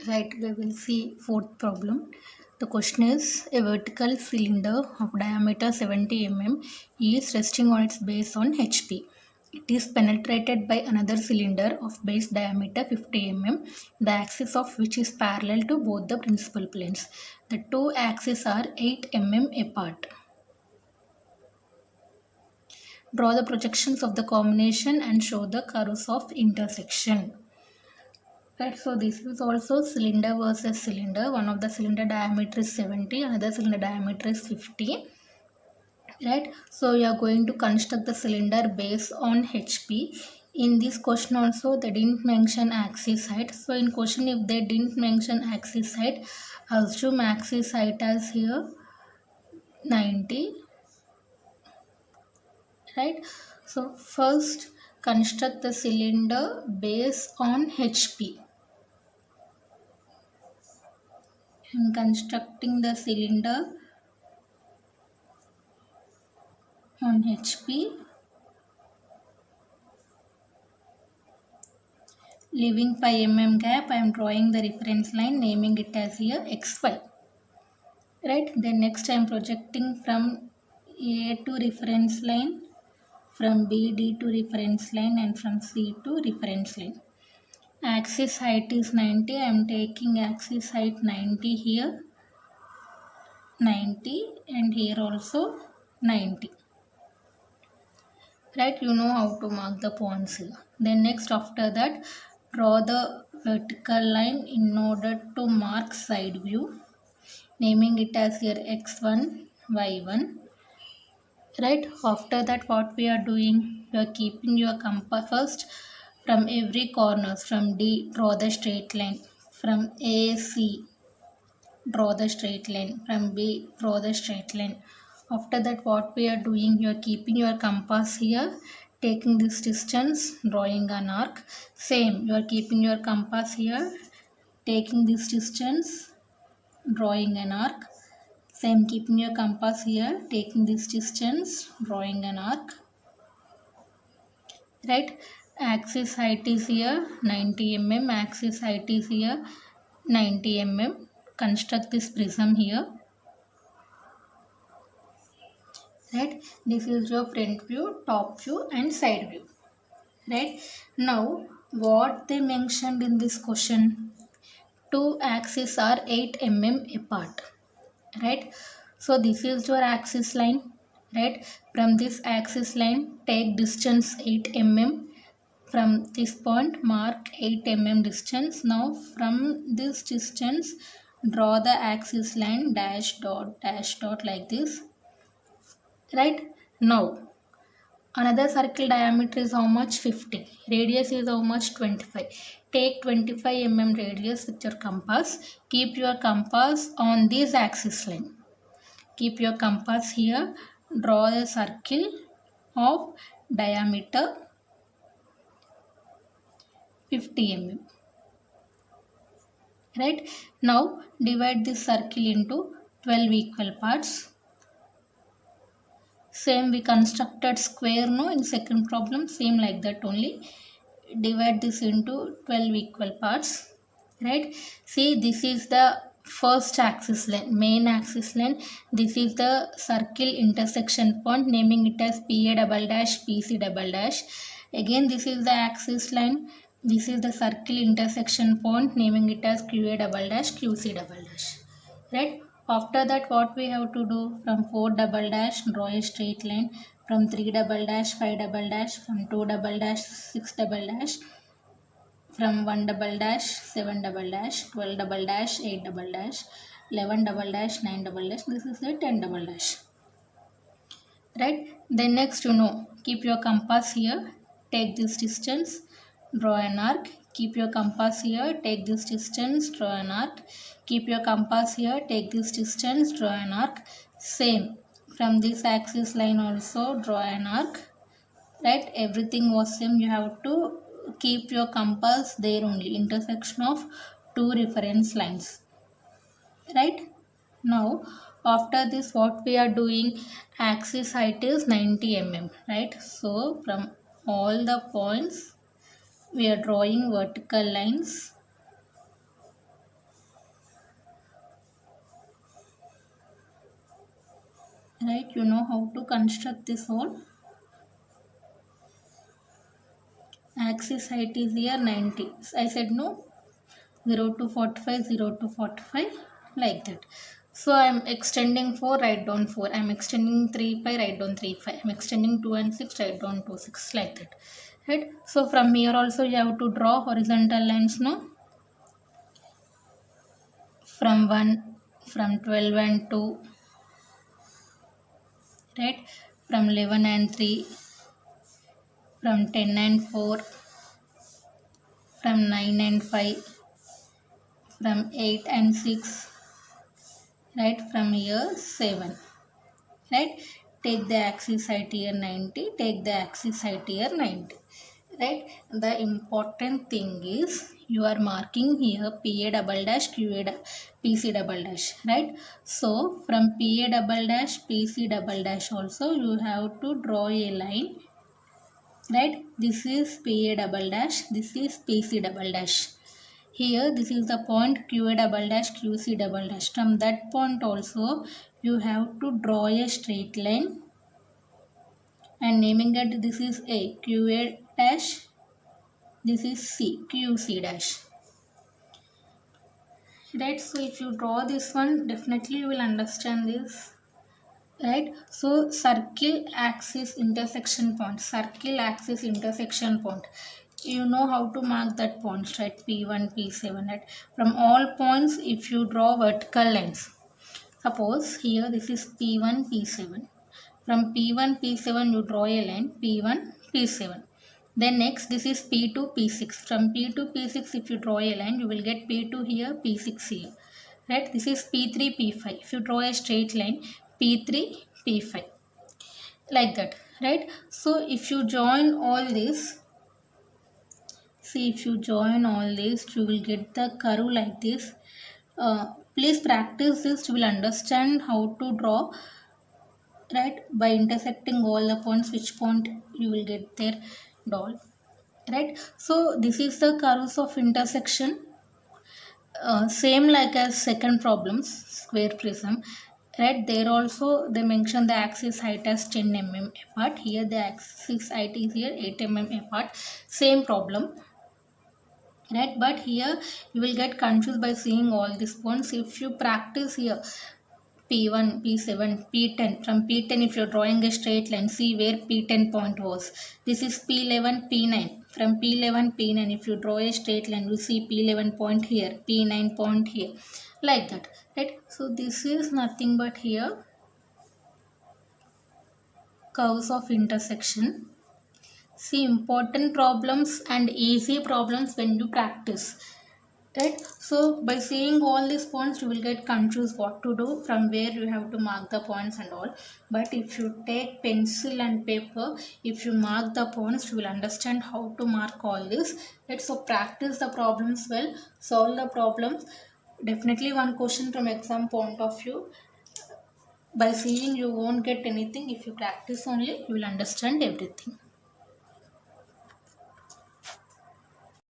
Right, we will see fourth problem. The question is a vertical cylinder of diameter 70 mm is resting on its base on HP. It is penetrated by another cylinder of base diameter 50 mm, the axis of which is parallel to both the principal planes. The two axes are 8 mm apart. Draw the projections of the combination and show the curves of intersection. Right, so this is also cylinder versus cylinder. One of the cylinder diameter is 70, another cylinder diameter is 50. Right, so you are going to construct the cylinder based on HP. In this question also they didn't mention axis height. So in question if they didn't mention axis height, assume axis height as here 90. Right, so first construct the cylinder based on HP. And constructing the cylinder on HP, leaving 5 mm gap. I am drawing the reference line, naming it as here XY. Right, then next I am projecting from A to reference line, from BD to reference line, and from C to reference line. Axis height is 90. I am taking axis height 90 here, 90, and here also 90. Right, you know how to mark the points here. Then next after that, draw the vertical line in order to mark side view, naming it as here x1, y1. Right, after that what we are doing, we are keeping your compass first. From every corners, from D draw the straight line, from AC draw the straight line, from B draw the straight line. After that what we are doing, you are keeping your compass here, taking this distance, drawing an arc. Same, you are keeping your compass here, taking this distance, drawing an arc. Same, keeping your compass here, taking this distance, drawing an arc. Right, axis height is here 90 mm, axis height is here 90 mm. Construct this prism here. Right, this is your front view, top view, and side view. Right, now what they mentioned in this question, two axes are 8 mm apart. Right, so this is your axis line. Right, from this axis line take distance 8 mm. From this point mark 8 mm distance. Now from this distance draw the axis line dash dot like this. Right, now another circle diameter is how much? 50. Radius is how much? 25. Take 25 mm radius with your compass. Keep your compass on this axis line. Keep your compass here. Draw a circle of diameter 50 mm. Right, now divide this circle into 12 equal parts. Same, we constructed square no in second problem, same like that only. Divide this into 12 equal parts. Right, see this is the first axis line, main axis line. This is the circle intersection point, naming it as PA double dash PC double dash. Again this is the axis line. This is the circle intersection point, naming it as QA double dash QC double dash. Right, after that what we have to do, from 4 double dash draw a straight line, from 3 double dash 5 double dash, from 2 double dash 6 double dash, from 1 double dash 7 double dash, 12 double dash 8 double dash, 11 double dash 9 double dash. This is the 10 double dash. Right, then next keep your compass here, take this distance, draw an arc. Keep your compass here, take this distance, draw an arc. Keep your compass here, take this distance, draw an arc. Same, from this axis line also draw an arc. Right, everything was same. You have to keep your compass there only, intersection of two reference lines. Right, now after this what we are doing, axis height is 90 mm. Right, so from all the points we are drawing vertical lines. right? You know how to construct this whole axis height is here 90. I said no, 0 to 45, 0 to 45, like that. So I'm extending 4, write down 4. I'm extending 3 pi, write down 3 pi. I'm extending 2 and 6, write down 2 6, like that, right? So from here also you have to draw horizontal lines, no? From 1, from 12 and 2, right? From 11 and 3, from 10 and 4, from 9 and 5, from 8 and 6, right? From here 7, right? Take the axis height here 90, take the axis height here 90, right? The important thing is you are marking here PA double dash PC double dash, right? So from PA double dash PC double dash also you have to draw a line, right? This is PA double dash, this is PC double dash. Here this is the point QA double dash QC double dash. From that point also you have to draw a straight line and naming it, this is A QA dash, this is C QC dash, right? So if you draw this one, definitely you will understand this, right? So circle axis intersection point, circle axis intersection point, you know how to mark that points, right? P1 P7, right? From all points if you draw vertical lines, suppose here this is P1 P7, from P1 P7 you draw a line P1 P7, then next this is P2 P6, from P2 P6 if you draw a line you will get P2 here, P6 here, right? This is P3 P5, if you draw a straight line P3 P5, like that, right? So if you join all this, see, if you join all this you will get the curve like this. Please practice this, you will understand how to draw, right? By intersecting all the points, which point you will get there and all, right? So this is the curves of intersection, same like as second problems, square prism, right? There also they mention the axis height as 10 mm apart, here the axis height is here 8 mm apart, same problem, right? But here you will get confused by seeing all these points. If you practice here P1, P7, P10. From P10 if you're drawing a straight line, see where P10 point was. This is P11, P9. From P11, P9 if you draw a straight line, you see P11 point here, P9 point here, like that, right? So this is nothing but here curves of intersection. See important problems and easy problems when you practice, right? So by seeing all these points you will get confused what to do, from where you have to mark the points and all. But if you take pencil and paper, if you mark the points you will understand how to mark all this, right? So practice the problems well, solve the problems. Definitely one question from exam point of view. By seeing you won't get anything, if you practice only you will understand everything.